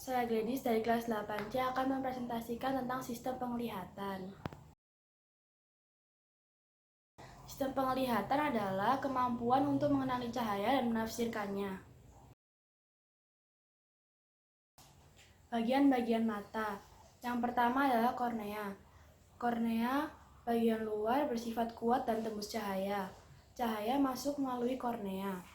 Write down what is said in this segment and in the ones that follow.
Saya Gladys dari kelas 8C akan mempresentasikan tentang sistem penglihatan. Sistem penglihatan adalah kemampuan untuk mengenali cahaya dan menafsirkannya. Bagian-bagian mata. Yang pertama adalah kornea. Kornea bagian luar bersifat kuat dan tembus cahaya. Cahaya masuk melalui kornea.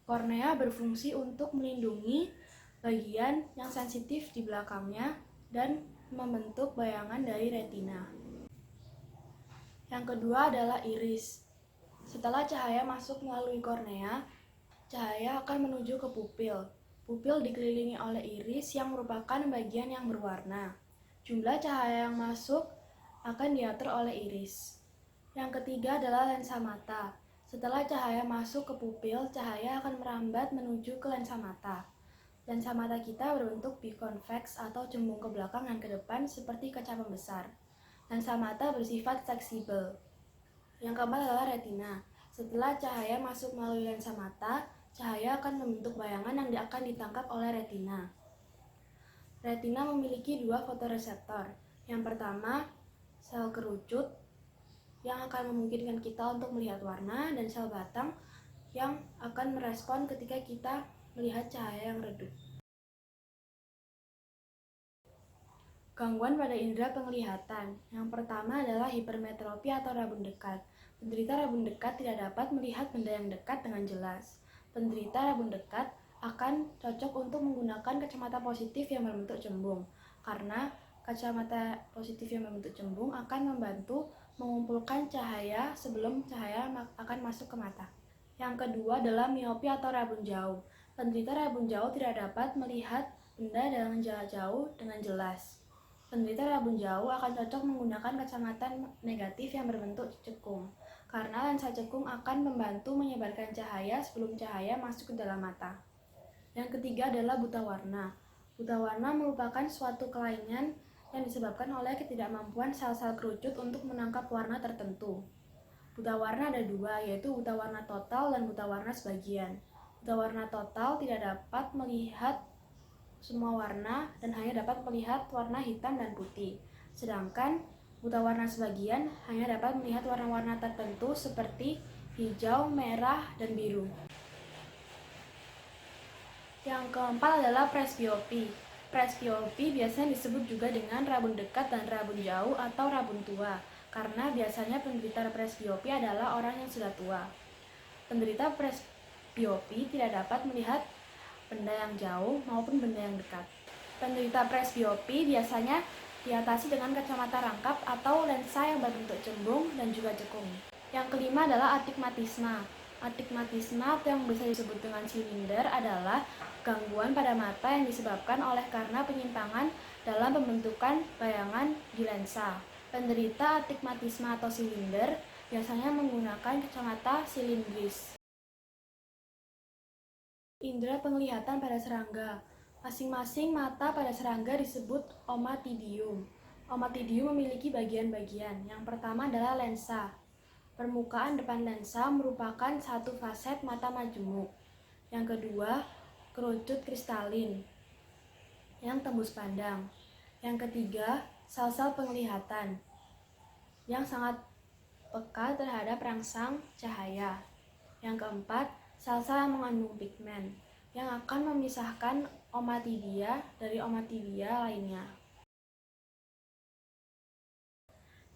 Kornea berfungsi untuk melindungi bagian yang sensitif di belakangnya dan membentuk bayangan dari retina. Yang kedua adalah iris. Setelah cahaya masuk melalui kornea, cahaya akan menuju ke pupil. Pupil dikelilingi oleh iris yang merupakan bagian yang berwarna. Jumlah cahaya yang masuk akan diatur oleh iris. Yang ketiga adalah lensa mata. Setelah cahaya masuk ke pupil, cahaya akan merambat menuju ke lensa mata. Lensa mata kita berbentuk biconvex atau cembung ke belakang dan ke depan seperti kaca pembesar. Lensa mata bersifat fleksibel. Yang keempat adalah retina. Setelah cahaya masuk melalui lensa mata, cahaya akan membentuk bayangan yang akan ditangkap oleh retina. Retina memiliki dua fotoreseptor. Yang pertama, sel kerucut yang akan memungkinkan kita untuk melihat warna, dan sel batang yang akan merespon ketika kita melihat cahaya yang redup. Gangguan pada indera penglihatan. Yang pertama adalah hipermetropi atau rabun dekat. Penderita rabun dekat tidak dapat melihat benda yang dekat dengan jelas. Penderita rabun dekat akan cocok untuk menggunakan kacamata positif yang berbentuk cembung, karena kacamata positif yang berbentuk cembung akan membantu mengumpulkan cahaya sebelum cahaya akan masuk ke mata. Yang kedua adalah miopi atau rabun jauh. Penderita rabun jauh tidak dapat melihat benda dengan jarak jauh dengan jelas. Penderita rabun jauh akan cocok menggunakan kacamata negatif yang berbentuk cekung, karena lensa cekung akan membantu menyebarkan cahaya sebelum cahaya masuk ke dalam mata. Yang ketiga adalah buta warna. Buta warna merupakan suatu kelainan yang disebabkan oleh ketidakmampuan sel-sel kerucut untuk menangkap warna tertentu. Buta warna ada dua, yaitu buta warna total dan buta warna sebagian. Buta warna total tidak dapat melihat semua warna dan hanya dapat melihat warna hitam dan putih. Sedangkan buta warna sebagian hanya dapat melihat warna-warna tertentu seperti hijau, merah, dan biru. Yang keempat adalah presbiopi. Presbiopi biasanya disebut juga dengan rabun dekat dan rabun jauh atau rabun tua, karena biasanya penderita presbiopi adalah orang yang sudah tua. Penderita presbiopi tidak dapat melihat benda yang jauh maupun benda yang dekat. Penderita presbiopi biasanya diatasi dengan kacamata rangkap atau lensa yang berbentuk cembung dan juga cekung. Yang kelima adalah astigmatisme. Astigmatisme atau yang bisa disebut dengan silinder adalah gangguan pada mata yang disebabkan oleh karena penyimpangan dalam pembentukan bayangan di lensa. Penderita astigmatisme atau silinder biasanya menggunakan kacamata silindris. Indera penglihatan pada serangga. Masing-masing mata pada serangga disebut omatidium. Omatidium memiliki bagian-bagian. Yang pertama adalah lensa. Permukaan depan lensa merupakan satu faset mata majemuk. Yang kedua, kerucut kristalin yang tembus pandang. Yang ketiga, sel-sel penglihatan yang sangat peka terhadap rangsang cahaya. Yang keempat, sel-sel yang mengandung pigmen yang akan memisahkan omatidia dari omatidia lainnya.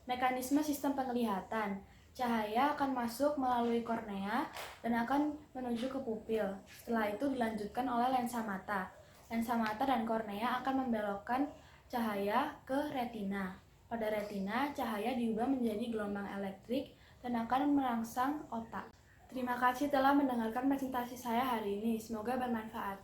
Mekanisme sistem penglihatan. Cahaya akan masuk melalui kornea dan akan menuju ke pupil. Setelah itu dilanjutkan oleh lensa mata. Lensa mata dan kornea akan membelokkan cahaya ke retina. Pada retina, cahaya diubah menjadi gelombang elektrik dan akan merangsang otak. Terima kasih telah mendengarkan presentasi saya hari ini. Semoga bermanfaat.